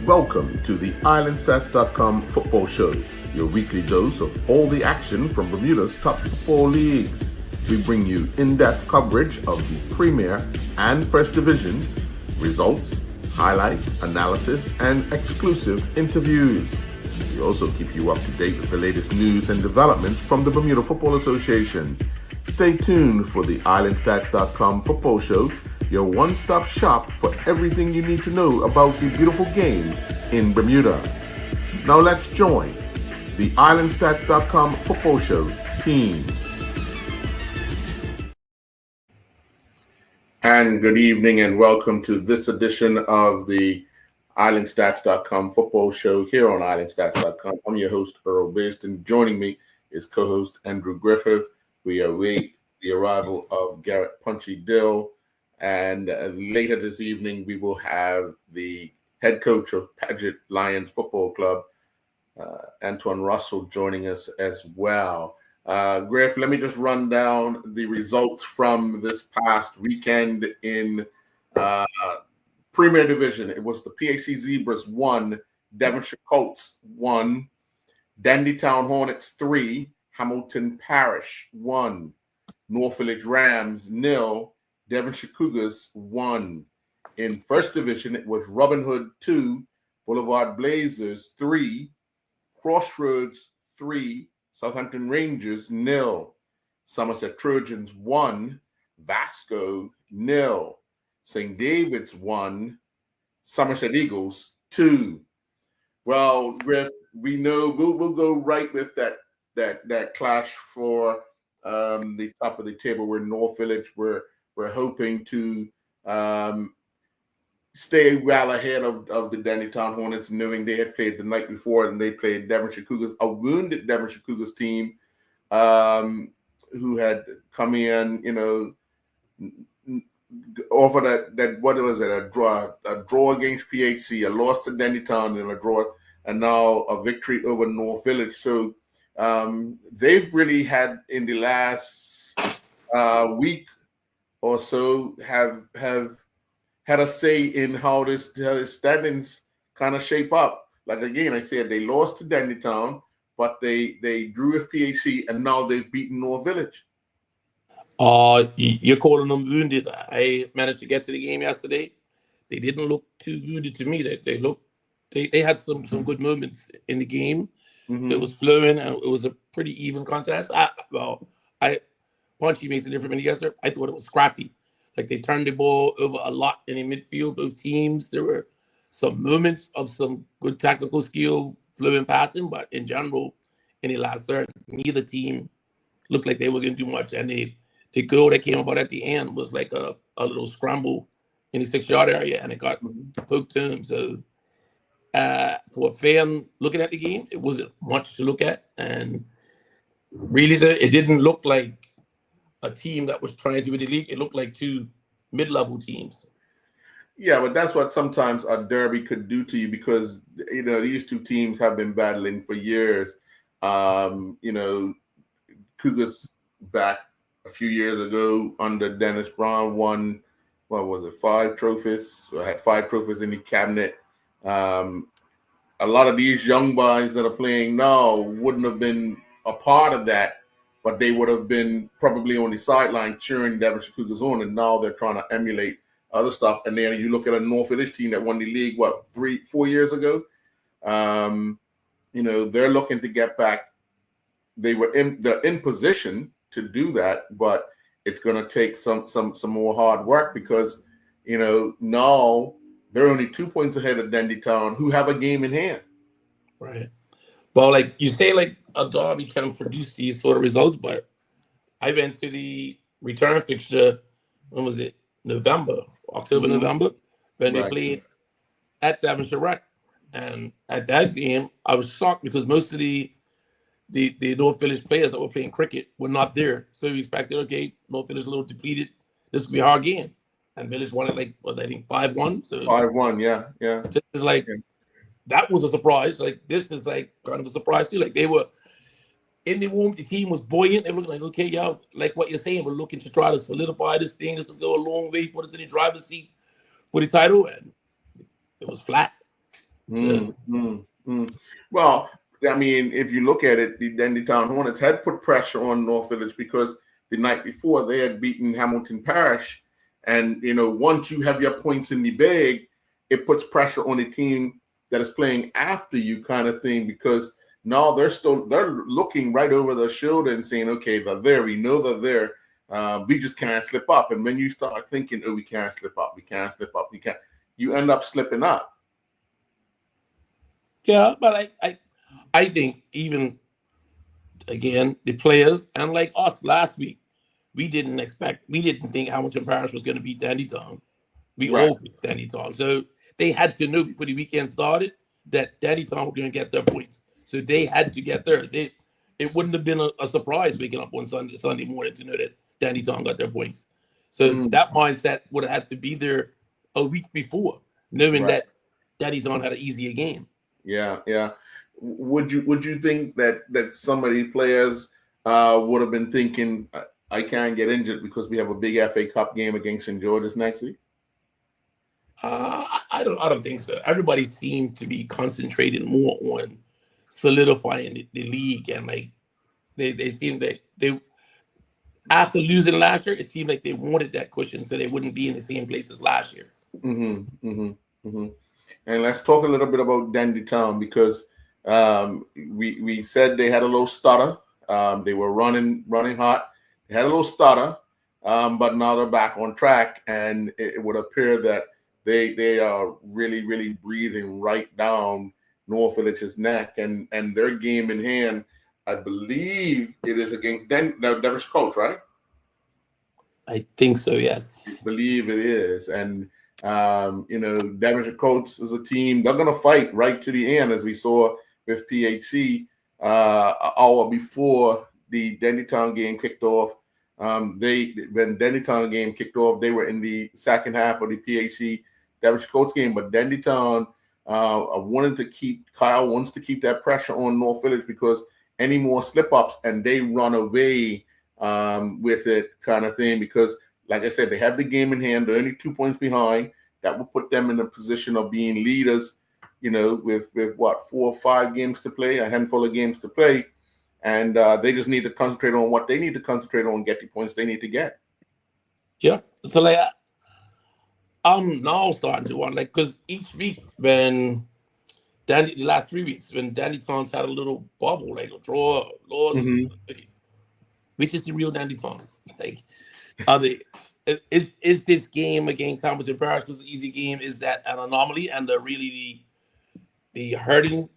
Welcome to the IslandStats.com football show, your weekly dose of all the action from Bermuda's top football leagues. We bring you in-depth coverage of the Premier and First Division, results, highlights, analysis, and exclusive interviews. We also keep you up to date with the latest news and developments from the Bermuda Football Association. Stay tuned for the IslandStats.com football show, your one-stop shop for everything you need to know about the beautiful game in Bermuda. Now let's join the IslandStats.com football show team. And good evening and welcome to this edition of the IslandStats.com football show here on IslandStats.com. I'm your host, Earl Baston. Joining me is co-host Andrew Griffith. We await the arrival of Garrett Punchy Dill. And later this evening, we will have the head coach of Paget Lions Football Club, Antoine Russell, joining us as well. Griff, let me just run down the results from this past weekend in Premier Division. It was the PAC Zebras 1, Devonshire Colts 1, Dandytown Hornets 3, Hamilton Parish 1, North Village Rams 0, Devonshire Cougars 1. In First Division, it was Robin Hood 2, Boulevard Blazers 3, Crossroads 3, Southampton Rangers 0, Somerset Trojans 1, Vasco 0, St. David's 1, Somerset Eagles 2. Well, Griff, we know we'll go right with that clash for the top of the table. Where North Village we're hoping to stay well ahead of the Dandytown Hornets, knowing they had played the night before and they played Devonshire Cougars, a wounded Devonshire Cougars team who had come in, offer that what was it, a draw against PHC, a loss to Dandytown and a draw, and now a victory over North Village. So they've really had in the last week or so have had a say in how this standings kind of shape up. Like again, I said they lost to Dandytown, but they drew with PAC, and now they've beaten North Village. You're calling them wounded. I managed to get to the game yesterday. They didn't look too wounded to me. They had some good moments in the game. Mm-hmm. It was flowing, and it was a pretty even contest. Punchy makes a difference when he gets there. I thought it was scrappy. Like they turned the ball over a lot in the midfield, both teams. There were some moments of some good tactical skill, fluent passing, but in general, in the last third, neither team looked like they were going to do much. And the goal that came about at the end was like a little scramble in the 6-yard area, and it got poked to him. So for a fan looking at the game, it wasn't much to look at. And really, it didn't look like a team that was trying to win the league. It looked like two mid-level teams. Yeah, but that's what sometimes a derby could do to you because, these two teams have been battling for years. Cougars back a few years ago under Dennis Brown won, 5 trophies? I had 5 trophies in the cabinet. A lot of these young boys that are playing now wouldn't have been a part of that, but they would have been probably on the sideline cheering Devonshire Cougars on, and now they're trying to emulate other stuff. And then you look at a North Village team that won the league, 3-4 years ago? They're looking to get back. They're in position to do that, but it's going to take some more hard work because, now they're only 2 points ahead of Dandytown, who have a game in hand. Right. Well, like you say, like a derby can produce these sort of results, but I went to the return fixture, when was it? November, November, when they played at Devonshire Rec. And at that game, I was shocked because most of the North Village players that were playing cricket were not there. So we expected, okay, North Village a little depleted. This will be a hard game. And Village won it 5-1. So 5-1, yeah. This is that was a surprise. Like, this is kind of a surprise too. Like, they were in the womb, the team was buoyant. They were like, okay, y'all, like what you're saying, we're looking to try to solidify this thing. This will go a long way, put us in the driver's seat for the title. And it was flat. So Mm, mm, mm. Well, I mean, if you look at it, the Dendy Town Hornets had put pressure on North Village because the night before they had beaten Hamilton Parish. And, once you have your points in the bag, it puts pressure on the team that is playing after you kind of thing, because now they're looking right over their shoulder and saying, okay, they're there. We know they're there. We just can't slip up. And when you start thinking, oh, we can't slip up, you end up slipping up. yeah, but I think even again the players and like us last week, we didn't think Hamilton Parish was going to beat Dandytown. We Right. all picked Dandytown, so they had to know before the weekend started that Dandytown were going to get their points. So they had to get theirs. It wouldn't have been a surprise waking up on Sunday morning to know that Dandytown got their points. So that mindset would have had to be there a week before, knowing that Dandytown had an easier game. Yeah, yeah. Would you think that some of the players would have been thinking, I can't get injured because we have a big FA Cup game against St. George's next week? I don't think so. Everybody seemed to be concentrated more on solidifying the league, and like they seemed like they after losing last year, it seemed like they wanted that cushion so they wouldn't be in the same place as last year. And let's talk a little bit about Dandy Town, because we said they had a little stutter. They were running hot. They had a little stutter, but now they're back on track, and it would appear that they are really, really breathing right down North Village's neck, and their game in hand, I believe it is against Devonshire Colts, right? I think so, yes. I believe it is. And Devonshire Colts is a team, they're going to fight right to the end, as we saw with PHC an hour before the Dandytown game kicked off. When Dandytown game kicked off, they were in the second half of the PHC Devonshire Colts game, but Dandytown Kyle wants to keep that pressure on North Village, because any more slip-ups and they run away with it kind of thing, because like I said, they have the game in hand. They're only 2 points behind. That will put them in a position of being leaders, with 4 or 5 games to play, a handful of games to play. And they just need to concentrate on what they need to concentrate on, get the points they need to get. Yeah. So like I'm now starting to wonder, because each week the last 3 weeks, when Dandytown's had a little bubble, like a draw, loss, which is the real Dandytown? Like, is this game against Hamilton Parish was an easy game? Is that an anomaly and really the hurting,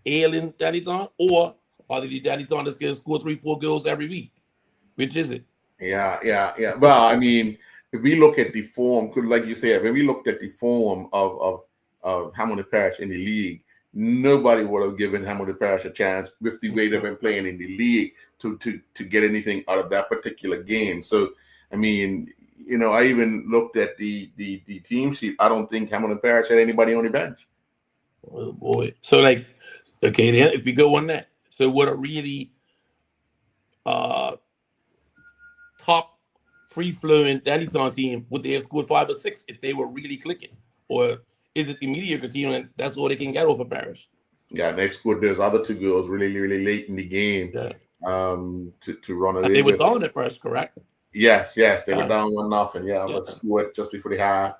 ailing Dandytown, or are they the Dandytown that's going to score 3-4 goals every week? Which is it? Yeah. Well, I mean, if we look at the form, because like you said, when we looked at the form of Hamilton Parish in the league, nobody would have given Hamilton Parish a chance with the way they've been playing in the league to get anything out of that particular game. So, I mean, I even looked at the team sheet. I don't think Hamilton Parish had anybody on the bench. Oh boy. So like, okay, then if we go on that, so what a really top free-flowing Dandytown team, would they have scored 5 or 6 if they were really clicking? Or is it the mediocre team and that's all they can get over Parish? Yeah, and they scored those other 2 goals really, really late in the game to run away. And they were down at first, correct? Yes, they were down 1-0. Yeah, but scored just before the half,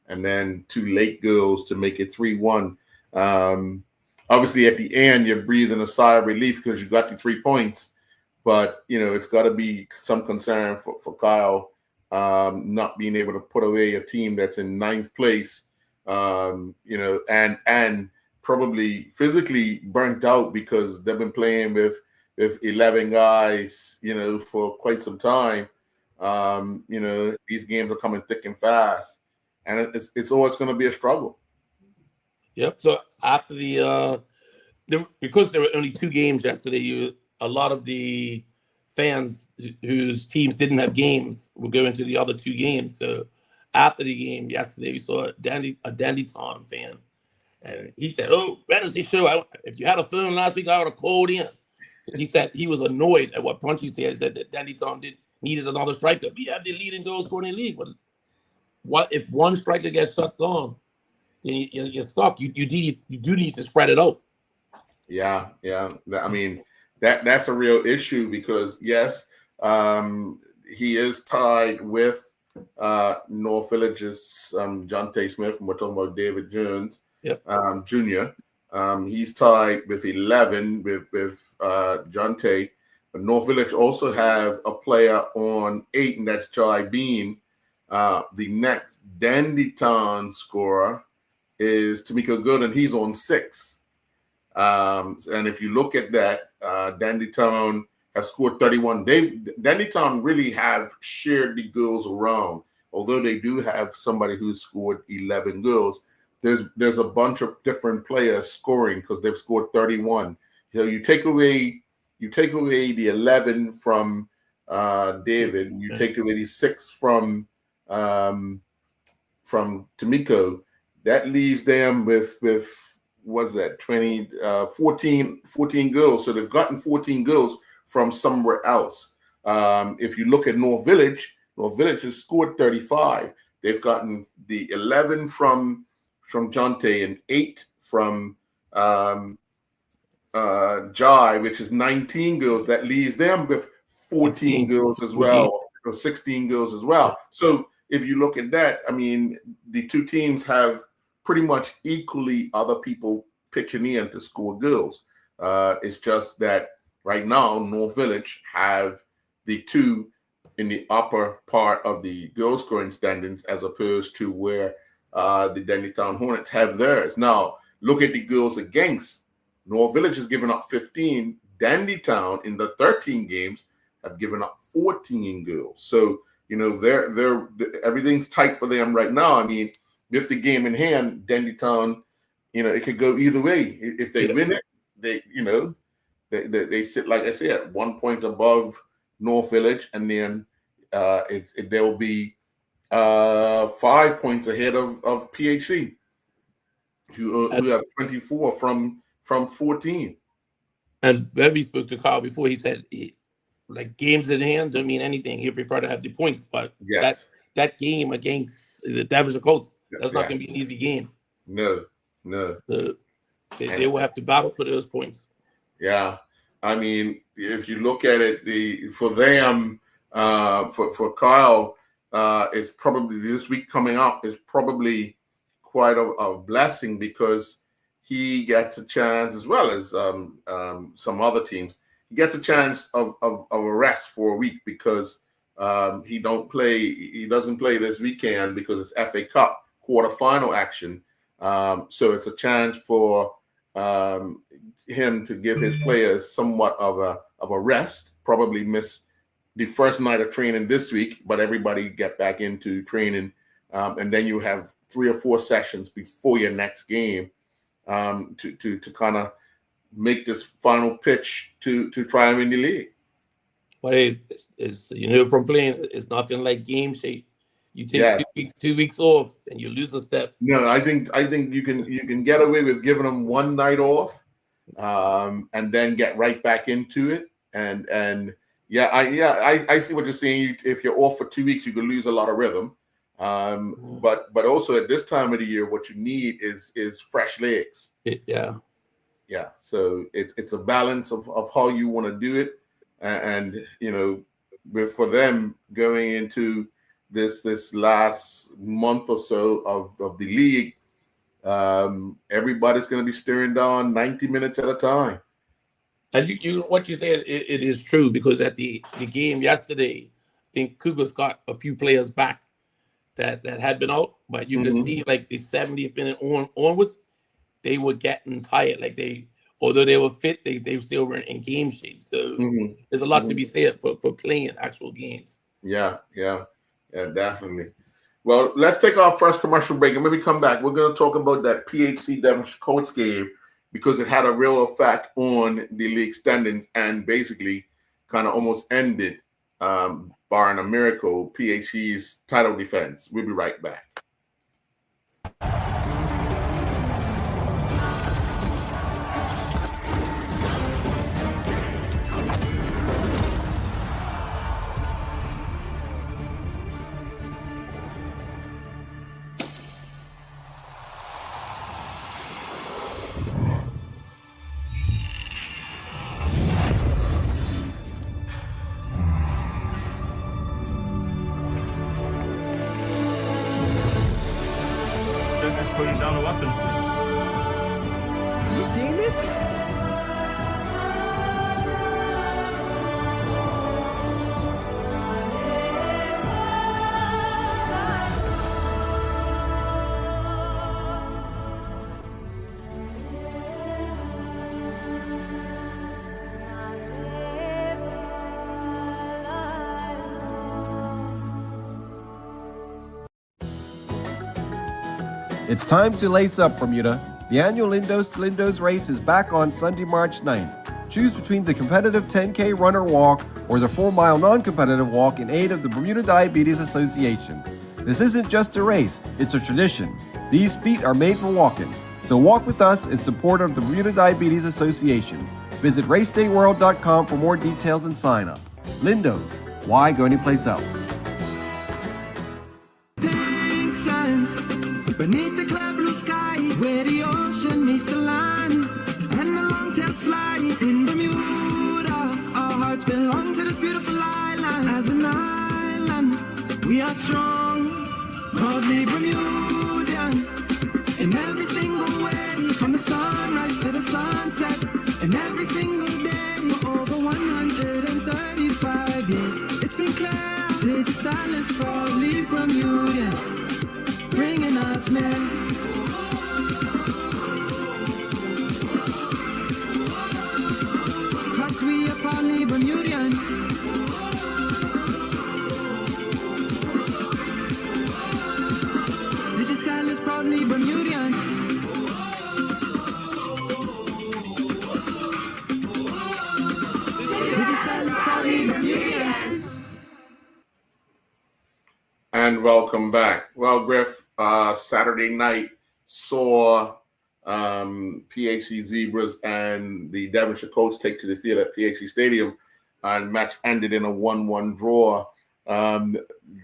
and then 2 late goals to make it 3-1. Obviously, at the end, you're breathing a sigh of relief because you got the 3 points. But it's got to be some concern for Kyle not being able to put away a team that's in 9th place. And probably physically burnt out because they've been playing with 11 guys, for quite some time. These games are coming thick and fast, and it's always going to be a struggle. Yep. So after because there were only 2 games yesterday, a lot of the fans whose teams didn't have games will go into the other 2 games. So after the game yesterday, we saw a Dandytown fan, and he said, "Oh, Wednesday show. If you had a phone last week, I would have called in." He said he was annoyed at what Punchy said. He said that Dandytown needed another striker. We have the leading goal scoring in the league. What if one striker gets shut down? you're stuck. You do need to spread it out. Yeah. I mean, that's a real issue because yes, he is tied with North Village's John T. Smith, and we're talking about David Jones, Jr. He's tied with 11 with John T. But North Village also have a player on 8, and that's Jai Bean. The next Dandytown scorer is Tamiko Good, and he's on 6. And if you look at that, Dandytown have scored 31. Dandytown really have shared the goals around. Although they do have somebody who's scored 11 goals, there's a bunch of different players scoring because they've scored 31. So you take away the 11 from David, you take away the 6 from Tamiko. That leaves them with what's that, 14 goals. So they've gotten 14 goals from somewhere else. If you look at North Village has scored 35. They've gotten the 11 from Jonte and 8 from Jai, which is 19 goals. That leaves them with 14 goals as well, or 16 goals as well. So if you look at that, I mean, the two teams have pretty much equally other people pitching in to score goals. It's just that right now, North Village have the 2 in the upper part of the goal scoring standings as opposed to where the Dandytown Hornets have theirs. Now, look at the goals against. North Village has given up 15. Dandytown in the 13 games have given up 14 goals. So, you know, they're everything's tight for them right now. I mean, with the game in hand, Dandytown, you know, it could go either way. If they win it, they sit, like I said, 1 point above North Village, and then they will be 5 points ahead of PHC, who have 24 from 14. And when we spoke to Carl before, he said, like, games in hand don't mean anything. He'd prefer to have the points, but that game against Devonshire Colts, that's not going to be an easy game. No. They will have to battle for those points. Yeah. I mean, if you look at it, for them, for Kyle, it's probably this week coming up is probably quite a blessing because he gets a chance, as well as some other teams. He gets a chance of a rest for a week because he doesn't play this weekend because it's FA Cup quarterfinal action. So it's a chance for him to give his players somewhat of a rest. Probably miss the first night of training this week, but everybody get back into training, and then you have 3 or 4 sessions before your next game to kind of make this final pitch to try and win the league. But it's from playing, it's nothing like game shape. You take 2 weeks off and you lose a step. No, I think you can get away with giving them 1 night off, and then get right back into it. And I see what you're saying. If you're off for 2 weeks, you can lose a lot of rhythm. But also at this time of the year, what you need is fresh legs. Yeah. So it's a balance of how you want to do it, and for them going into this last month or so of the league, everybody's going to be staring down 90 minutes at a time. And what you said, it is true, because at the game yesterday, I think Cougars got a few players back that had been out, but you could see like the 70th minute onwards, they were getting tired. Like although they were fit, they still weren't in game shape. So there's a lot to be said for playing actual games. Yeah, definitely. Well, let's take our first commercial break, and when we come back, we're going to talk about that PHC Devonshire Colts game, because it had a real effect on the league standings and basically kind of almost ended, barring a miracle, PHC's title defense. We'll be right back. That's putting down the weapons. You seeing this? It's time to lace up, Bermuda. The annual Lindos to Lindos race is back on Sunday, March 9th. Choose between the competitive 10K run or walk or the 4-mile non-competitive walk in aid of the Bermuda Diabetes Association. This isn't just a race, it's a tradition. These feet are made for walking. So walk with us in support of the Bermuda Diabetes Association. Visit racedayworld.com for more details and sign up. Lindos, why go anyplace else? Beneath the clear blue sky, where the ocean meets the land, and the long-tails fly in Bermuda. Our hearts belong to this beautiful island. As an island, we are strong, proudly Bermudian. In every single way, from the sunrise to the sunset, and every single day for over 135 years. It's been clear, British silence, proudly Bermudian. Bringing us near. Cause we are proudly Bermudian. Digital is proudly Bermudian. Digital is proudly Bermudian. And welcome back. Well, Griff, Saturday night saw PHC Zebras and the Devonshire Colts take to the field at PHC Stadium, and the match ended in a 1-1 draw.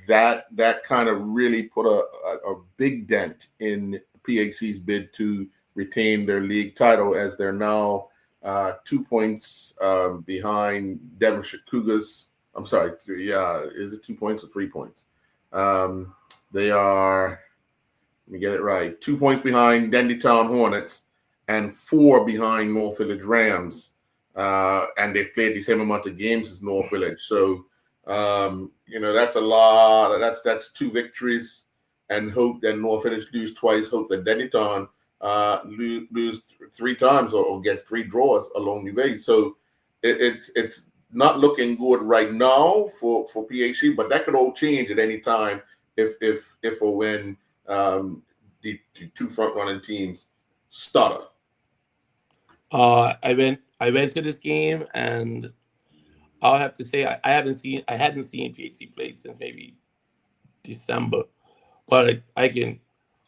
That kind of really put a big dent in PHC's bid to retain their league title, as they're now 2 points behind Devonshire Cougars. I'm sorry, is it 2 points or 3 points? They are, let me get it right, 2 points behind Dendy Town Hornets and 4 behind North Village Rams. And they've played the same amount of games as North Village. So, that's a lot. That's 2 victories, and hope that North Village lose twice. Hope that Dendy Town lose 3 times or gets 3 draws along the way. So it's not looking good right now for PHC, but that could all change at any time if or when the 2 front running teams stutter. I went to this game, and I'll have to say I hadn't seen PHC play since maybe December, but I can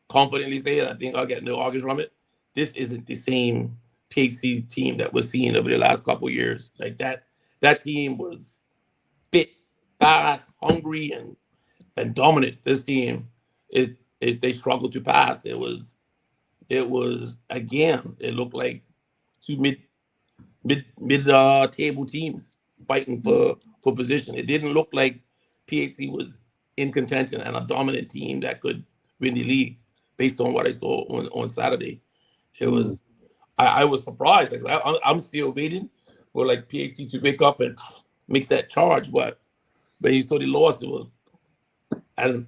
confidently say it. I think I'll get no arguments from it. This isn't the same PHC team that we're seeing over the last couple of years. Like that team was fit, fast, hungry, and dominant. This team, they struggled to pass. It was again. It looked like 2 mid table teams fighting for position. It didn't look like PHC was in contention and a dominant team that could win the league based on what I saw on Saturday. It was I was surprised. Like I'm still waiting for like PHC to wake up and make that charge, but when you saw the loss, it was, and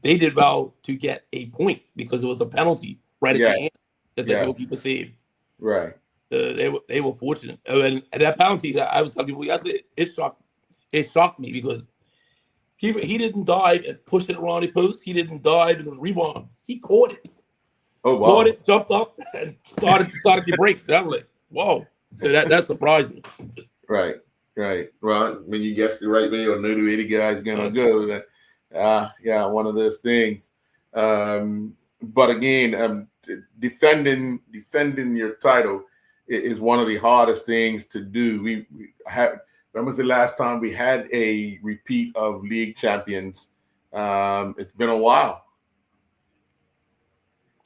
they did well to get a point because it was a penalty right at the end that the goalkeeper saved. Right. They were fortunate, and that penalty that I was telling people yesterday, it shocked me because he didn't dive and push it around the post. He didn't dive and it was rebound. He caught it. Oh wow! Caught it, jumped up, and started the break. That was like, whoa! So that surprised me. Right. Well, when you guess the right way or know the way the guy's gonna go, one of those things. But again, defending your title is one of the hardest things to do. We had. When was the last time we had a repeat of league champions? It's been a while.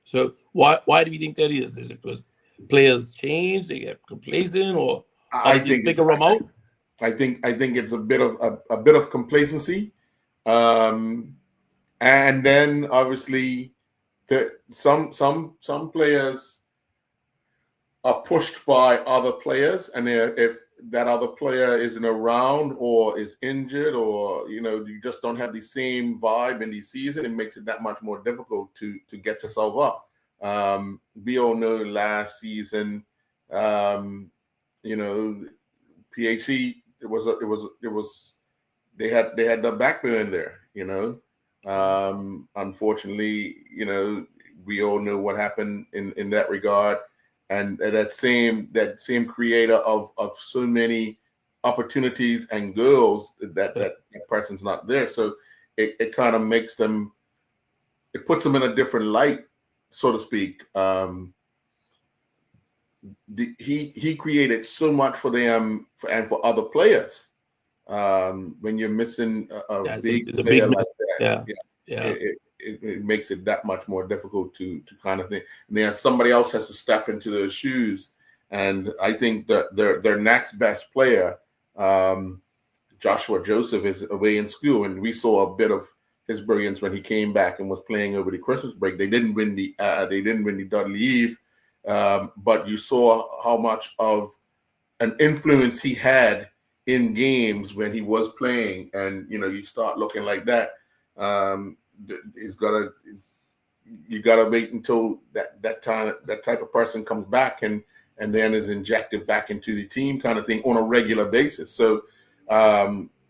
So why do you think that is? Is it because players change, they get complacent, or I think figure them out? I think it's a bit of complacency, and then obviously some players are pushed by other players, and if that other player isn't around or is injured, or you just don't have the same vibe in the season, it makes it that much more difficult to get yourself up. We all know last season, PHC it was they had the backbone there. Unfortunately, we all know what happened in that regard. And that same creator of so many opportunities and goals, that person's not there. So it kind of makes them, it puts them in a different light, so to speak. He created so much for them and for other players. When you're missing a big player like that, it makes it that much more difficult to kind of think. And then somebody else has to step into those shoes. And I think that their next best player, Joshua Joseph, is away in school, and we saw a bit of his brilliance when he came back and was playing over the Christmas break. They didn't win the Dudley Eve, but you saw how much of an influence he had in games when he was playing, and you start looking like that. You gotta wait until that type of person comes back and then is injected back into the team, kind of thing, on a regular basis. So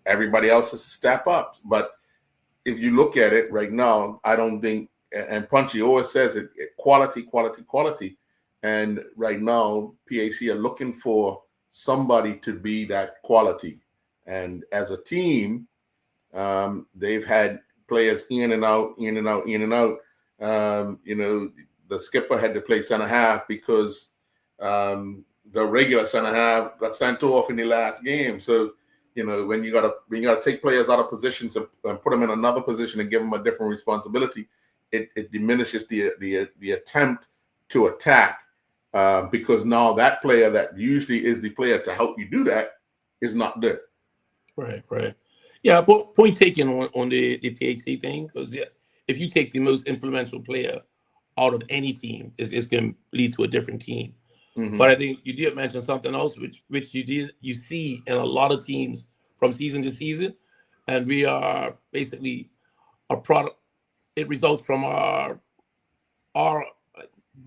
everybody else has to step up. But if you look at it right now, I don't think, and Punchy always says it, quality. And right now, PHC are looking for somebody to be that quality. And as a team, they've had players in and out. The skipper had to play center half because the regular center half got sent off in the last game. So, when you gotta take players out of positions and put them in another position and give them a different responsibility, it diminishes the attempt to attack, because now that player that usually is the player to help you do that is not there. Right. Yeah, point taken on the PHC thing, because if you take the most influential player out of any team, it's going to lead to a different team. Mm-hmm. But I think you did mention something else, which you see in a lot of teams from season to season, and we are basically a product. It results from our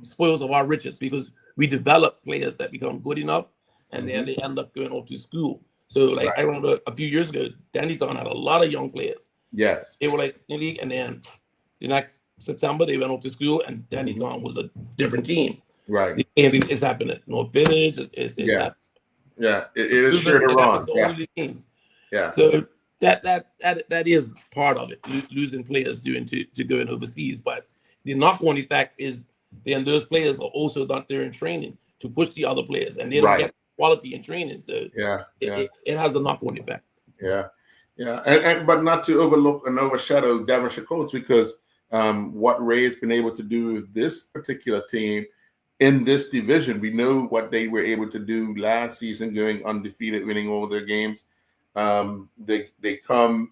spoils of our riches, because we develop players that become good enough, and then they end up going off to school. So, I remember a few years ago, Dandytown had a lot of young players. Yes. They were in the league, and then the next September, they went off to school, and Dandytown was a different team. Right. It's happened at North Village. Yes. Yeah, it is sure to run. Teams. Yeah. So that is part of it, losing players due to going overseas. But the knock-on effect is then those players are also not there in training to push the other players, and they don't get quality in training. So it has a knock-on effect. Yeah. And but not to overlook and overshadow Devonshire Colts, because what Ray has been able to do with this particular team in this division, we know what they were able to do last season, going undefeated, winning all their games. They come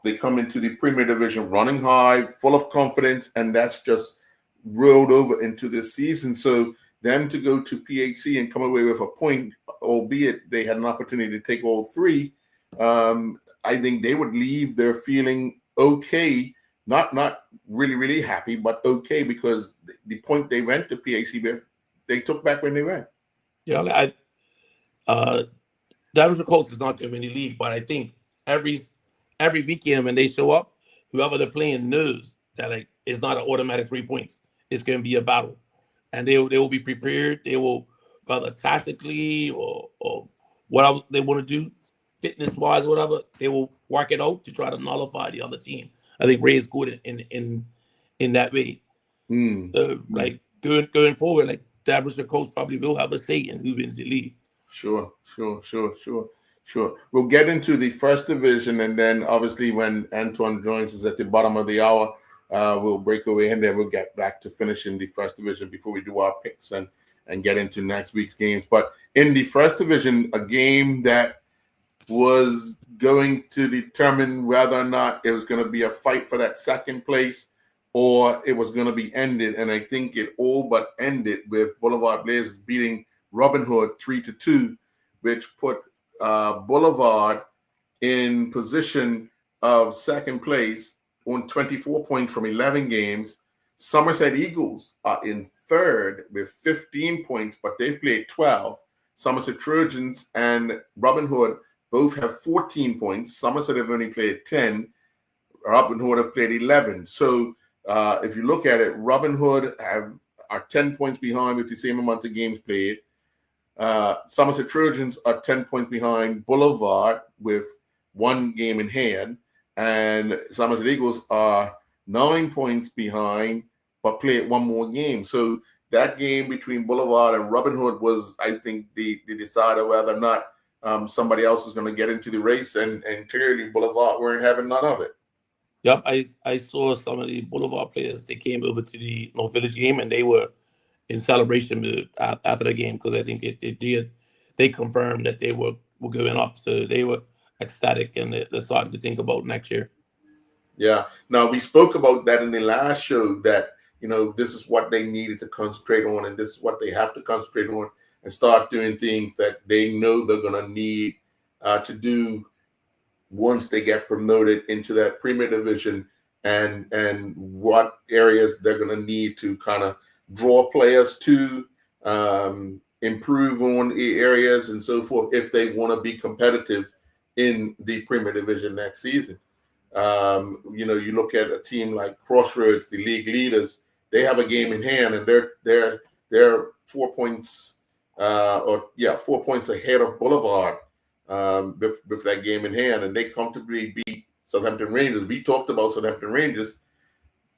into the Premier Division running high, full of confidence, and that's just rolled over into this season. So them to go to PHC and come away with a point, albeit they had an opportunity to take all three, I think they would leave there feeling okay, not really, really happy, but okay, because the point they went to PHC with, they took back when they went. Yeah, Devonshire Colts is not going to win the league, but I think every weekend when they show up, whoever they're playing knows that it's not an automatic 3 points. It's going to be a battle, and they will be prepared. They will, whether tactically or whatever they want to do, fitness wise, whatever, they will work it out to try to nullify the other team. I think Ray is good in that way. So, going forward, Devonshire Colts probably will have a say in who wins the league. Sure. We'll get into the first division, and then obviously when Antoine joins us at the bottom of the hour, we'll break away, and then we'll get back to finishing the first division before we do our picks and get into next week's games. But in the first division, a game that was going to determine whether or not it was going to be a fight for that second place or it was going to be ended. And I think it all but ended with Boulevard Blazers beating Robin Hood 3-2, which put Boulevard in position of second place on 24 points from 11 games. Somerset Eagles are in third with 15 points, but they've played 12. Somerset Trojans and Robin Hood both have 14 points. Somerset have only played 10. Robin Hood have played 11. So if you look at it, Robin Hood are 10 points behind with the same amount of games played. Somerset Trojans are 10 points behind Boulevard with 1 game in hand. And Somerset Eagles are 9 points behind, but played 1 more game. So that game between Boulevard and Robin Hood was, I think, the decider whether or not somebody else is going to get into the race. And clearly Boulevard weren't having none of it. Yep, I saw some of the Boulevard players. They came over to the North Village game, and they were in celebration mode after the game, because I think they confirmed that they were going up. So they were ecstatic, and they're starting to think about next year. Yeah. Now, we spoke about that in the last show, that, this is what they needed to concentrate on, and this is what they have to concentrate on, and start doing things that they know they're going to need to do once they get promoted into that Premier Division, and what areas they're going to need to kind of draw players to, improve on the areas and so forth, if they want to be competitive in the Premier Division next season. You look at a team like Crossroads, the league leaders, they have a game in hand, and they're 4 points, 4 points ahead of Boulevard with that game in hand, and they comfortably beat Southampton Rangers. We talked about Southampton Rangers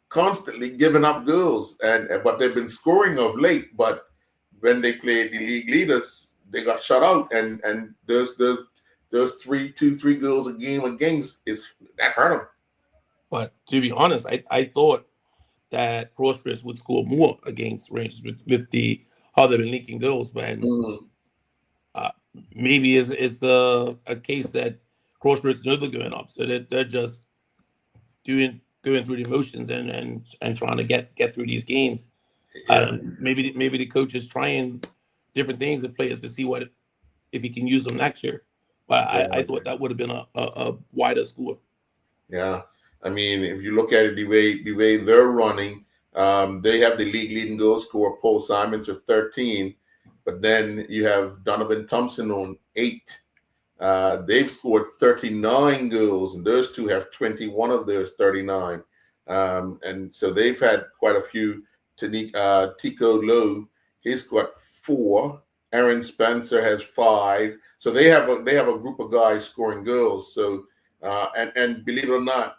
constantly giving up goals, but they've been scoring of late. But when they played the league leaders, they got shut out, and there's 3 goals a game against that hurt them. But to be honest, I thought that Crossroads would score more against Rangers with the how they've been leaking goals, but maybe it's a case that Crossroads know they're going up, so they're just going through the motions and trying to get through these games. Yeah. Maybe the coach is trying different things with players to see if he can use them next year. But I thought that would have been a wider score. Yeah, I mean, if you look at it the way they're running, they have the league leading goal scorer, Paul Simons, with 13, but then you have Donovan Thompson on 8. They've scored 39 goals, and those two have 21 of theirs 39. And so they've had quite a few. Tico Lowe, he's got 4. Aaron Spencer has 5. So they have a group of guys scoring goals. So and believe it or not,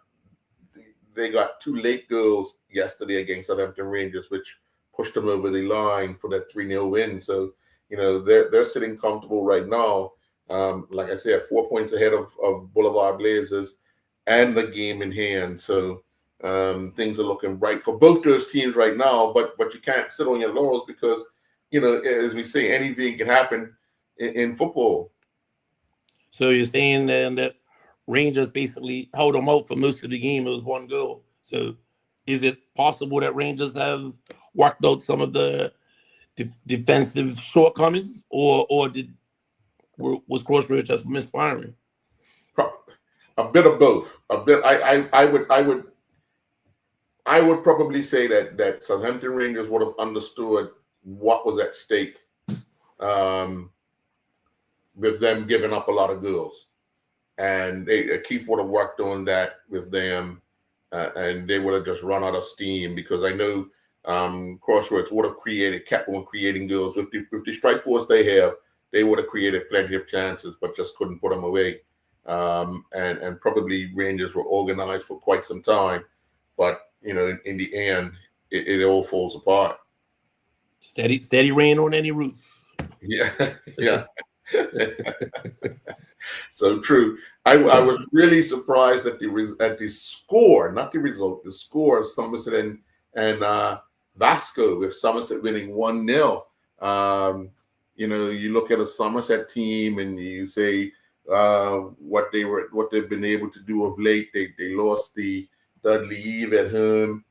they got 2 late goals yesterday against Southampton Rangers, which pushed them over the line for that 3-0 win. So they're sitting comfortable right now. Like I said, 4 points ahead of Boulevard Blazers and the game in hand. So things are looking bright for both those teams right now. But you can't sit on your laurels, because as we say, anything can happen in football. So you're saying then that Rangers basically held them out for most of the game. It was 1 goal. So is it possible that Rangers have worked out some of the defensive shortcomings, or was Crossroads just misfiring? A bit of both. A bit. I would probably say that Southampton Rangers would have understood what was at stake, with them giving up a lot of goals, and Keith would have worked on that with them, and they would have just run out of steam, because I know Crossroads would have kept on creating goals with the strike force they have. They would have created plenty of chances, but just couldn't put them away. And probably Rangers were organized for quite some time, but in the end, it all falls apart. Steady rain on any roof. Yeah, yeah. So true. I was really surprised at the score, not the result, the score of Somerset and Vasco, with Somerset winning 1-0. You look at a Somerset team and you say what they've been able to do of late. They lost the Dudley Eve at home.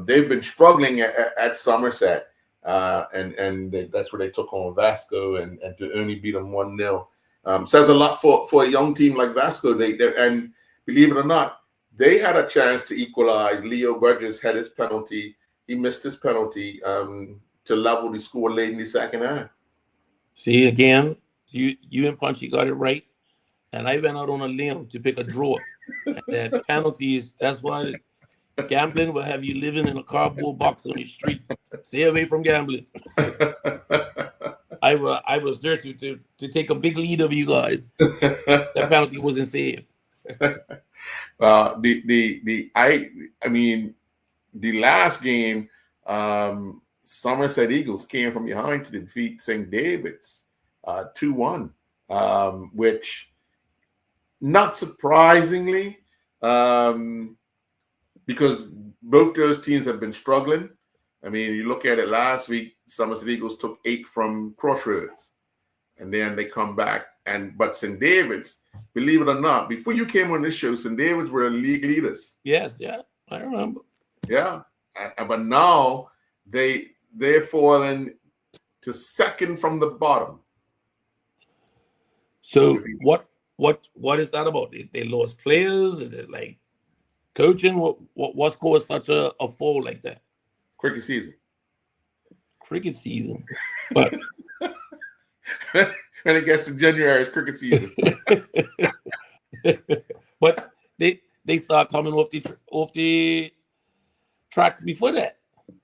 They've been struggling at Somerset, and that's where they took on Vasco and to only beat them 1-0. Says a lot for a young team like Vasco. And believe it or not, they had a chance to equalize. Leo Burgess had his penalty. He missed his penalty to level the score late in the second half. See, again, you and Punchy got it right. And I went out on a limb to pick a draw. And that penalties, that's why gambling will have you living in a cardboard box on the street. Stay away from gambling. I was there to take a big lead over you guys. That penalty wasn't saved. I mean, the last game, Somerset Eagles came from behind to defeat St. David's 2-1, which, not surprisingly, because both those teams have been struggling. I mean, you look at it last week, Somerset Eagles took 8 from Crossroads, and then they come back. But St. David's, believe it or not, before you came on this show, St. David's were league leaders. Yes, yeah, I remember. Yeah, but now they're falling to second from the bottom. So what is that about? They lost players? Is it like coaching? What's caused such a fall like that? Cricket season. But when it gets to January, it's cricket season. But they start coming off the tracks before that.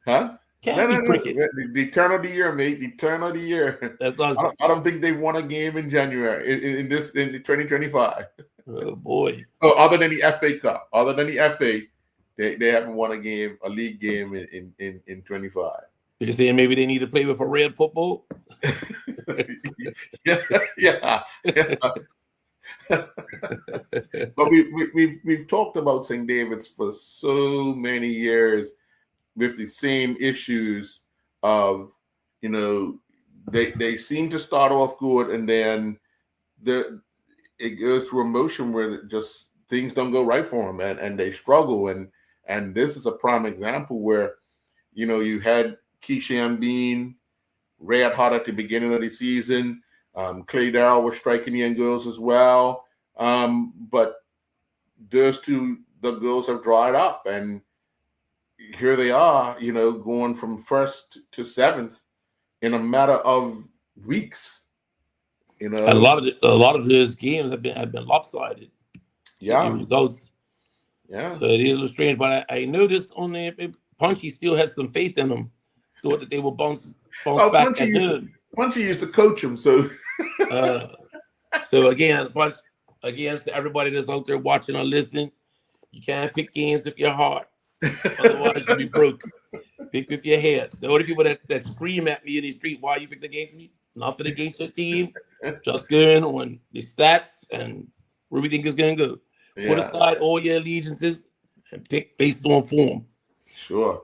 Huh? Can't be cricket. The turn of the year, mate. The turn of the year. That's not. I don't think they've won a game in January in 2025. Oh boy. Oh, other than the FA Cup, they haven't won a game, a league game in 25. You're saying maybe they need to play with a red football? yeah. But we've talked about St. David's for so many years with the same issues of, they seem to start off good, and then it goes through a motion where just things don't go right for them, and they struggle. And this is a prime example where, you had Keishan Bean red hot at the beginning of the season. Clay Darrell was striking the young girls as well. But those the girls have dried up, and here they are, going from 1st to 7th in a matter of weeks. A lot of those games have been lopsided. Yeah, in results. Yeah, so it is a little strange. But I noticed on the Punchy still had some faith in them. Thought that they would bounce back. Punchy used to coach him, so. So again, to everybody that's out there watching or listening, you can't pick games with your heart. Otherwise, you'll be broke. Pick with your head. So all the people that scream at me in the street, why you pick the games for me? Nothing against your team. Just going on the stats and where we think is going to go. Yeah. Put aside all your allegiances and pick based on form. Sure.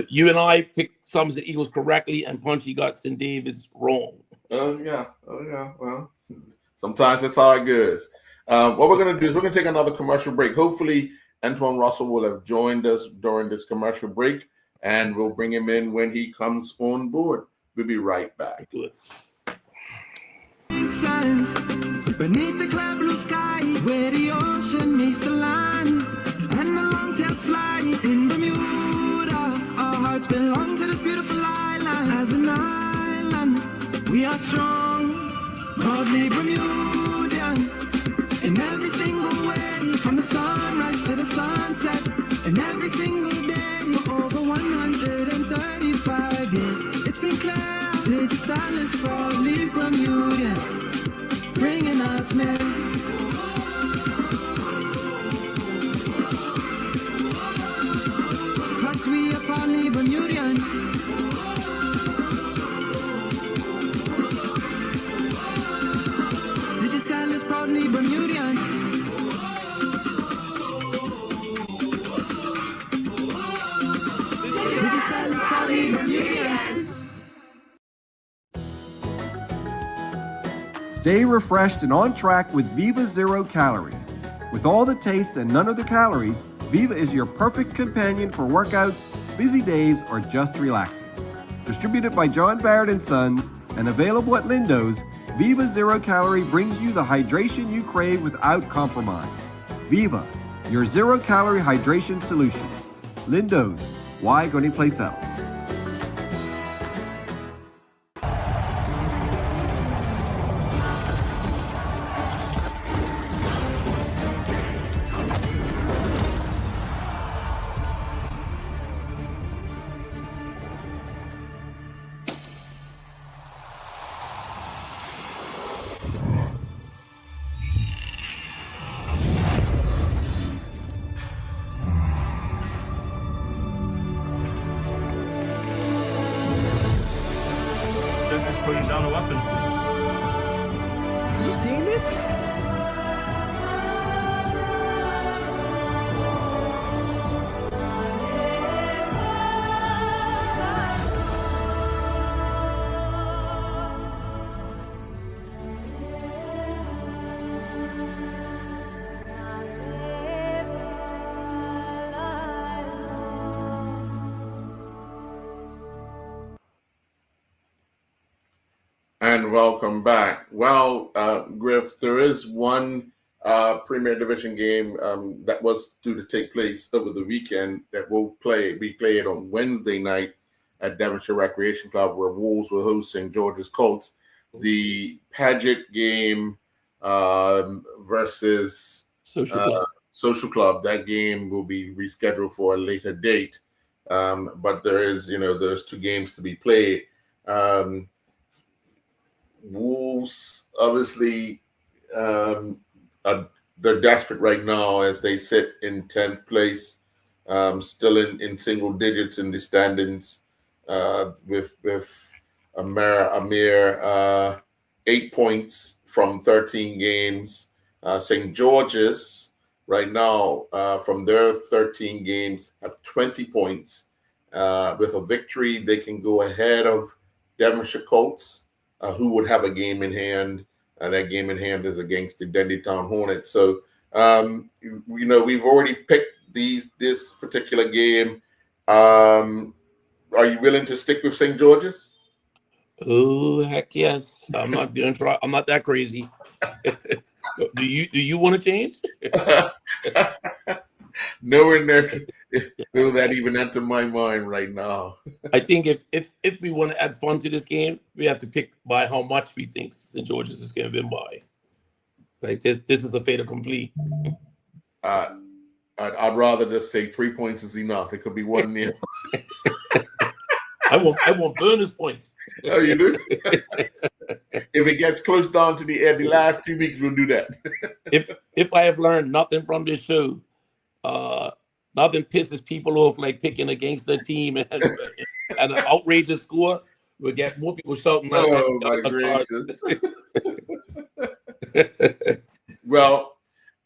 You and I picked Somerset Eagles correctly, and Punchy got St. David's wrong. Oh yeah. Well, sometimes that's how it goes. What we're going to do is we're going to take another commercial break. Hopefully, Antoine Russell will have joined us during this commercial break, and we'll bring him in when he comes on board. We'll be right back. Good. Beneath the cloud blue sky, where the ocean meets the line, and the long tails fly in Bermuda. Our hearts belong to this beautiful island. As an island, we are strong, proudly Bermudian. In every single way, from the sunrise to the sunset, and every single day for over 135 years, it's been clear, the silence proudly Bermudian, bringing us near. Cause we are proudly Bermudian. Digital is proudly Bermudian. Digital is proudly Bermudian. Stay refreshed and on track with Viva Zero Calorie. With all the taste and none of the calories, Viva is your perfect companion for workouts, busy days, or just relaxing. Distributed by John Barrett & Sons and available at Lindo's, Viva Zero Calorie brings you the hydration you crave without compromise. Viva, your zero-calorie hydration solution. Lindo's, why go anyplace else? Just putting down the weapons. You seeing this? And welcome back. Well, Griff, there is one Premier Division game that was due to take place over the weekend that will be played on Wednesday night at Devonshire Recreation Club, where Wolves will host St. George's Colts. The Paget game versus Social Club. That game will be rescheduled for a later date. But there's 2 games to be played. Wolves, obviously, they're desperate right now as they sit in 10th place, still in single digits in the standings, with a mere 8 points from 13 games. St. George's right now, from their 13 games, have 20 points. With a victory, they can go ahead of Devonshire Colts, who would have a game in hand, and that game in hand is against the Dendy Town Hornets. So, we've already picked this particular game. Are you willing to stick with St. George's? Oh, heck yes. I'm not gonna try. I'm not that crazy. Do you want to change? Nowhere near will that even enter my mind right now. I think if we want to add fun to this game, we have to pick by how much we think St. George's is going to win by. Like this is a fait accompli. I'd rather just say 3 points is enough. It could be 1-0. I want bonus points. Oh, you do? If it gets close down to the end, the last 2 weeks, we'll do that. If I have learned nothing from this show, nothing pisses people off like picking against the team and an outrageous score. We'll get more people shouting. Oh my gracious! Well,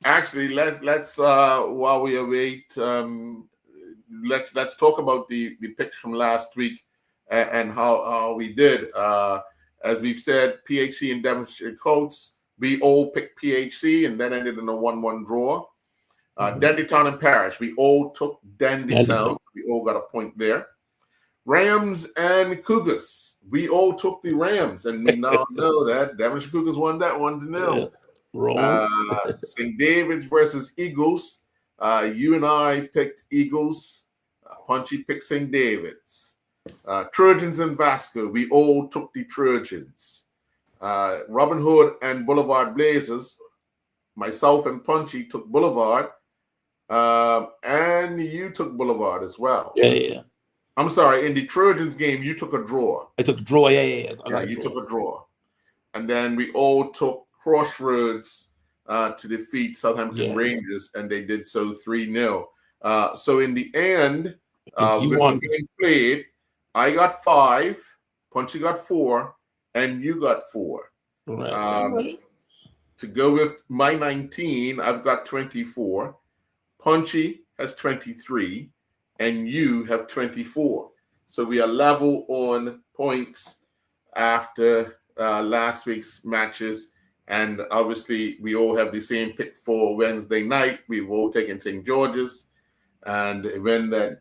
actually, let's while we await, let's talk about the picks from last week and how we did. As we've said, PHC and Devonshire Colts. We all picked PHC, and that ended in a 1-1 draw. Dendy Town and Parish, we all took Dendy Town. We all got a point there. Rams and Cougars, we all took the Rams, and we now know that Devonshire Cougars won that 1-0. St. David's versus Eagles. You and I picked Eagles. Punchy picked St. David's. Trojans and Vasco, we all took the Trojans. Robin Hood and Boulevard Blazers, myself and Punchy took Boulevard. And you took Boulevard as well. Yeah. I'm sorry, in the Trojans game, you took a draw. I took a draw, yeah. You took a draw. And then we all took Crossroads to defeat Southampton Rangers, and they did so 3-0. So in the end, with the games played, I got 5, Punchy got 4, and you got 4. Right. To go with my 19, I've got 24. Punchy has 23, and you have 24. So we are level on points after last week's matches. And obviously, we all have the same pick for Wednesday night. We've all taken St. George's. And when that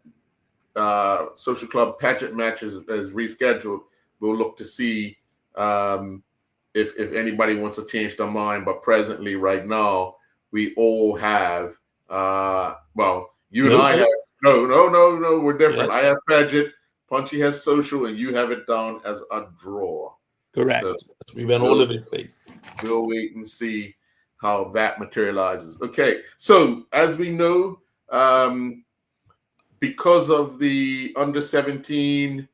Social Club pageant match is rescheduled, we'll look to see if anybody wants to change their mind. But presently, right now, we all have you and I have no, we're different. Yeah. I have pageant, Punchy has social, and you have it down as a draw. Correct. So we've been all over the place. We'll wait and see how that materializes. Okay, so as we know, because of the under-17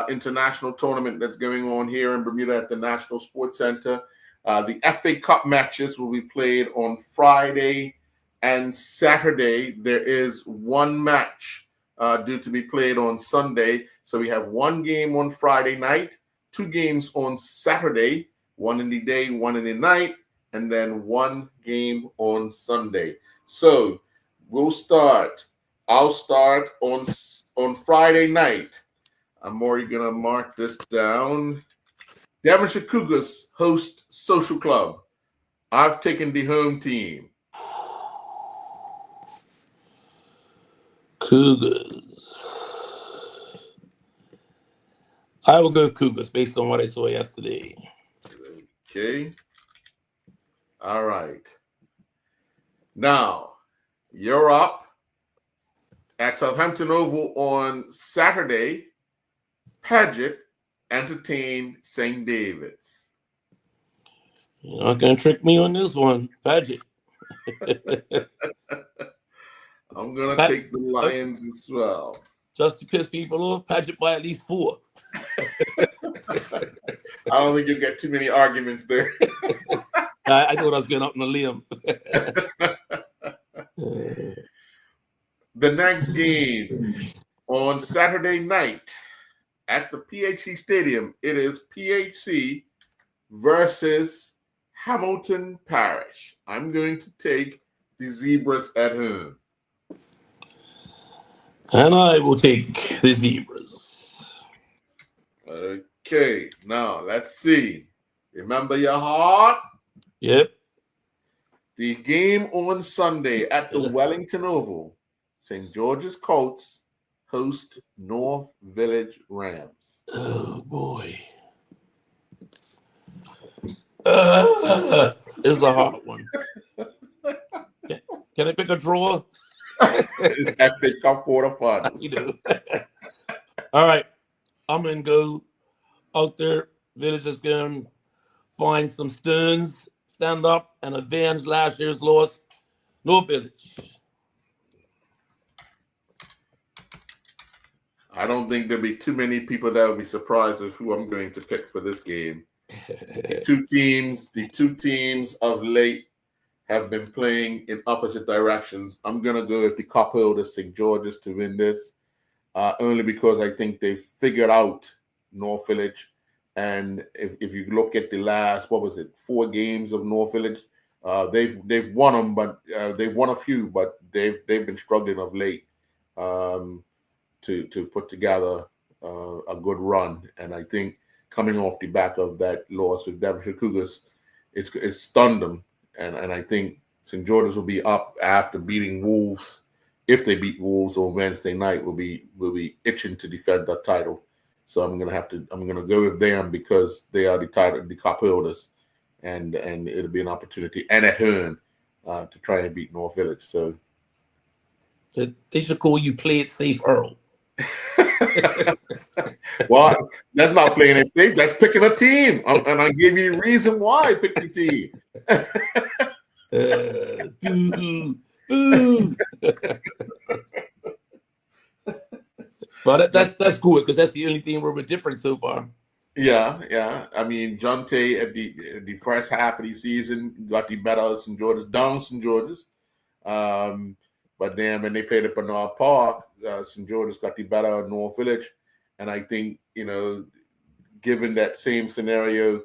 international tournament that's going on here in Bermuda at the National Sports Center, the FA Cup matches will be played on Friday and Saturday. There is one match due to be played on Sunday. So we have one game on Friday night, two games on Saturday, one in the day, one in the night, and then one game on Sunday. So I'll start on Friday night. I'm already going to mark this down. Devonshire Cougars host Social Club. I've taken the home team. Cougars. I will go with Cougars based on what I saw yesterday. Okay. All right. Now, you're up at Southampton Oval on Saturday. Paget entertain St. David's. You're not going to trick me on this one, Paget. I'm going to take the Lions as well. Just to piss people off, Paget by at least 4. I don't think you'll get too many arguments there. I thought I was going up on a limb. The next game on Saturday night at the PHC Stadium, it is PHC versus Hamilton Parish. I'm going to take the Zebras at home. And I will take the Zebras. Okay, now let's see. Remember your heart? Yep. The game on Sunday at the Wellington Oval, St. George's Colts host North Village Rams. Oh, boy. This is a hard one. Can I pick a draw? That's the Cup quarterfinals. You know. All right. I'm going to go out there. Village is going to find some stones, stand up, and avenge last year's loss. No Village. I don't think there'll be too many people that will be surprised with who I'm going to pick for this game. The two teams of late have been playing in opposite directions. I'm going to go with the cup holder, St. George's, to win this, only because I think they've figured out North Village. And if you look at the last, 4 games of North Village, they've won them, but they've won a few, but they've been struggling of late to put together a good run. And I think coming off the back of that loss with Devonshire Cougars, it's stunned them. And I think St. George's will be up after beating Wolves. If they beat Wolves on Wednesday night, will be itching to defend that title. So I'm gonna go with them because they are the cup holders, and it'll be an opportunity and at home to try and beat North Village. So they should call you Play It Safe Earl. Well, that's not playing it safe. That's picking a team, and I give you a reason why I picked the team. Boo. But that's cool because that's the only thing where we're different so far. Yeah. I mean, Jonte at the first half of the season got the better of St. George's, down St. George's. But then when they played at Bernard Park, St. George's got the better of North Village. And I think, given that same scenario,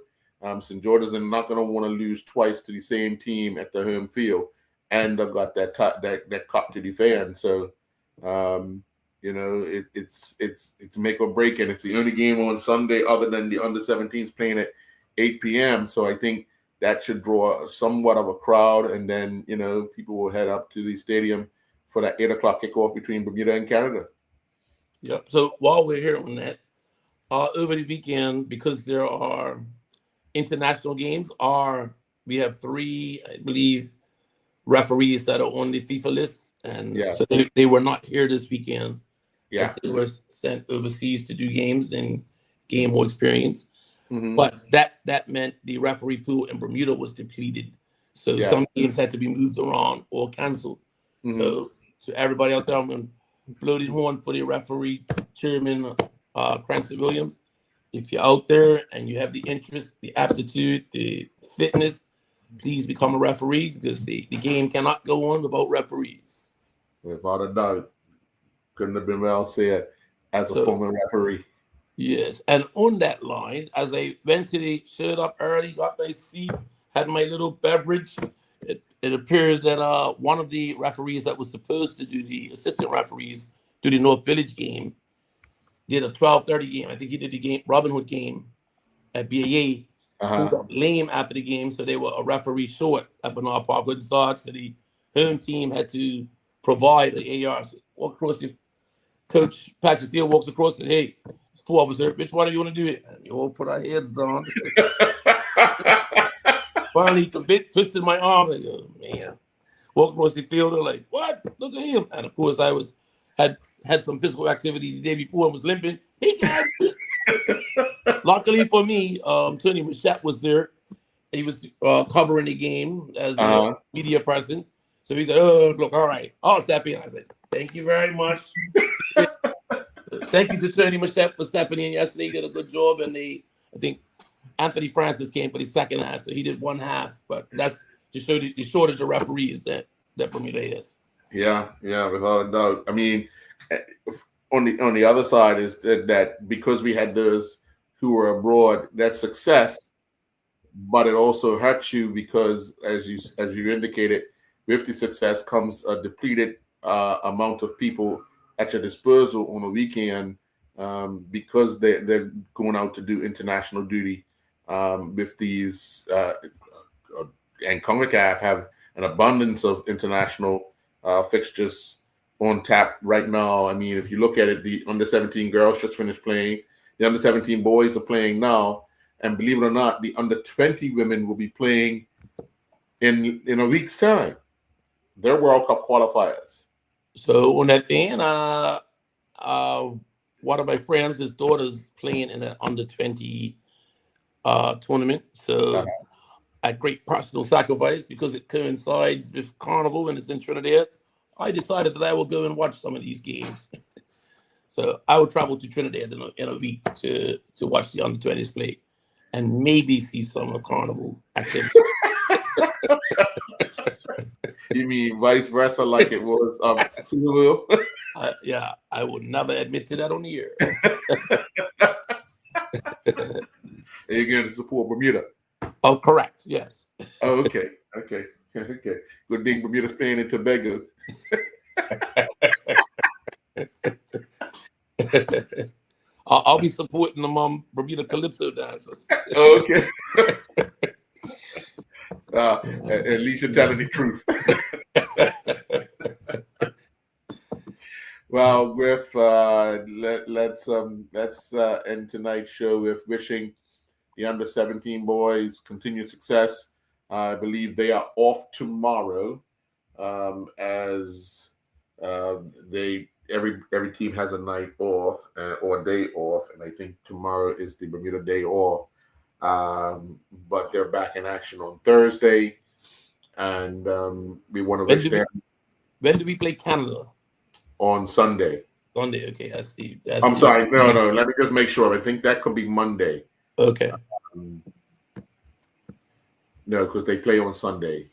St. George's are not going to want to lose twice to the same team at the home field, and they've got that cup to defend. So, it's make or break, and it's the only game on Sunday other than the under-17s playing at 8 p.m. So I think that should draw somewhat of a crowd, and then people will head up to the stadium for that 8 o'clock kickoff between Bermuda and Canada. Yep. So while we're here on that, over the weekend, because there are international games, we have 3, I believe, referees that are on the FIFA list, and so they were not here this weekend. Yeah, they were sent overseas to do games and gain more experience. Mm-hmm. But that meant the referee pool in Bermuda was depleted. So some games had to be moved around or canceled. Mm-hmm. So to everybody out there, I'm going to blow the horn for the referee chairman, Cranston Williams. If you're out there and you have the interest, the aptitude, the fitness, please become a referee, because the game cannot go on without referees. Without a doubt. Couldn't have been well said as a former referee. Yes. And on that line, as I went showed up early, got my seat, had my little beverage, it appears that one of the referees that was supposed to do the assistant referees do the North Village game did a 12:30 game. I think he did the game, Robin Hood game at BAA. Got lame after the game, so they were a referee short at Bernard Park Wooden Start. So the home team had to provide the AR. So walk across the coach, Patrick Steele walks across and, hey, it's 4 of us there. Which one do you want to do it? And we all put our heads down. Finally, twisted my arm. I go, man. Walk across the field. They're like, what? Look at him. And of course, I had some physical activity the day before and was limping. He can have it. Luckily for me, Tony Machette was there. He was covering the game as a media person. So he said, oh, look, all right, I'll step in. I said, thank you very much. Thank you to Tony Machette for stepping in yesterday. He did a good job. And I think Anthony Francis came for the second half. So he did one half. But that's to show the shortage of referees that Bermuda is. Yeah, without a doubt. I mean, on the other side is that because we had those who were abroad, that's success, but it also hurts you because, as you indicated, with the success comes a depleted amount of people at your disposal on a weekend because they're going out to do international duty with these, and CONCACAF have an abundance of international fixtures on tap right now. I mean, if you look at it, the under-17 girls just finished playing. The under-17 boys are playing now. And believe it or not, the under-20 women will be playing in a week's time. They're World Cup qualifiers. So on that thing, one of my friends, his daughter's playing in an under-20 tournament. So at great personal sacrifice, because it coincides with Carnival and it's in Trinidad, I decided that I will go and watch some of these games. So I will travel to Trinidad in a week to watch the under-20s play and maybe see some of Carnival activity. You mean vice versa, like it was Super Bowl? Yeah, I would never admit to that on the air. You're going to support Bermuda? Oh, correct. Yes. Oh, okay. Good thing Bermuda's playing in Tobago. I'll be supporting the Bermuda Calypso dancers. Okay. At least you're telling the truth. Well, Griff, let's end tonight's show with wishing the under-17 boys continued success. I believe they are off tomorrow, as every team has a night off or a day off, and I think tomorrow is the Bermuda day off. But they're back in action on Thursday, and we want to wish them. When do we play Canada? On Sunday. Sunday, okay. I see. I'm sorry. No. Let me just make sure. I think that could be Monday. Okay. No, because they play on Sunday.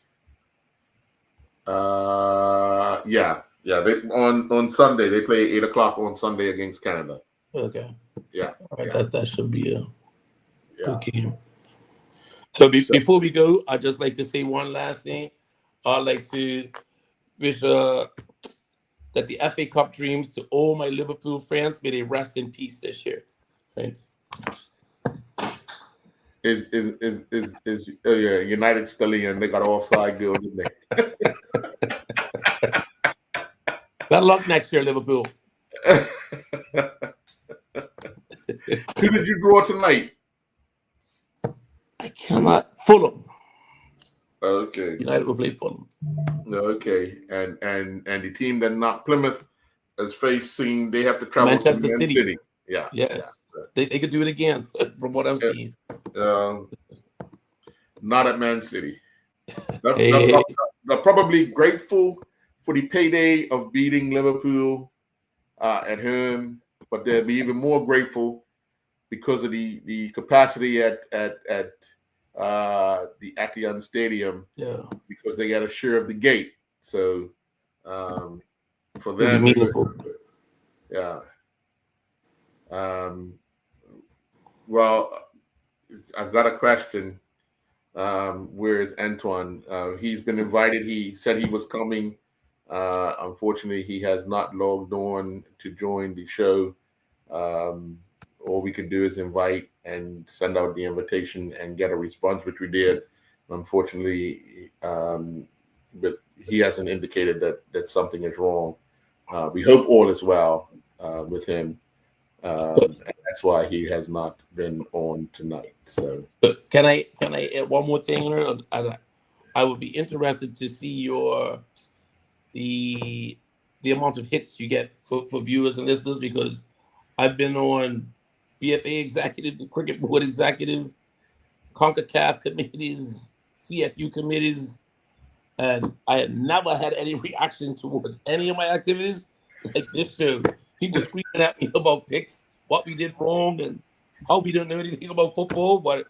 Yeah. They on Sunday they play 8 o'clock on Sunday against Canada. Okay. Yeah. All right. That should be a good game. So before we go, I'd just like to say one last thing. I'd like to wish that the FA Cup dreams to all my Liverpool fans, may they rest in peace this year. Right? Is United Stallion? They got offside goal, didn't they? Better luck next year, Liverpool. Who did you draw tonight? I cannot. Fulham. Okay. United will play Fulham. Okay. And the team that knocked Plymouth is facing, they have to travel Manchester to Man City. Yeah. Yes. Yeah. They could do it again, from what I'm seeing. Not at Man City. They're probably grateful for the payday of beating Liverpool at home, but they'll be even more grateful because of the capacity at the Etihad Stadium. Yeah, because they got a share of the gate. So for them, meaningful. Yeah. Well, I've got a question. Where is Antoine? He's been invited. He said he was coming. Unfortunately, he has not logged on to join the show. All we can do is invite and send out the invitation and get a response, which we did. Unfortunately, but he hasn't indicated that something is wrong. We hope all is well with him. And that's why he has not been on tonight. So can I add one more thing? I would be interested to see the amount of hits you get for viewers and listeners, because I've been on BFA executive, the Cricket Board executive, CONCACAF committees, CFU committees, and I had never had any reaction towards any of my activities like this show. People screaming at me about picks, what we did wrong, and how we don't know anything about football, but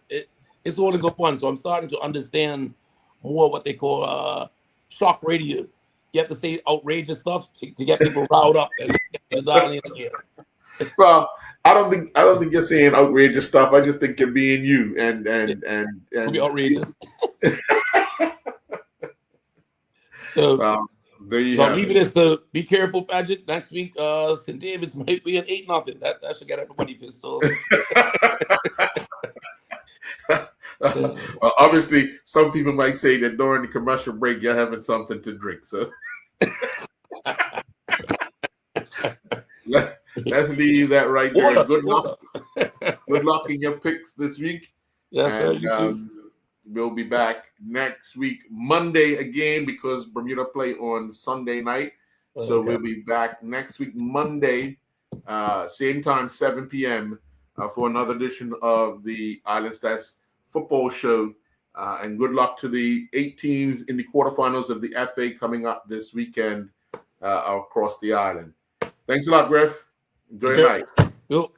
it's all in good fun. So I'm starting to understand more what they call shock radio. You have to say outrageous stuff to get people riled up and get dialing in again. Well, I don't think you're saying outrageous stuff. I just think you're being you and be outrageous. So there you so have I'm leaving this to be careful, Paget. Next week, St. David's might be at 8-0. That should get everybody pissed off. Well, obviously, some people might say that during the commercial break, you're having something to drink. So let's leave that right there. Water, Good luck. Good luck in your picks this week. Yes, and, you too. We'll be back next week, Monday again, because Bermuda play on Sunday night. So we'll be back next week, Monday, same time, 7 p.m. For another edition of the Island Stats Football Show. And good luck to the 8 teams in the quarterfinals of the FA coming up this weekend across the island. Thanks a lot, Griff. Enjoy your night. Cool.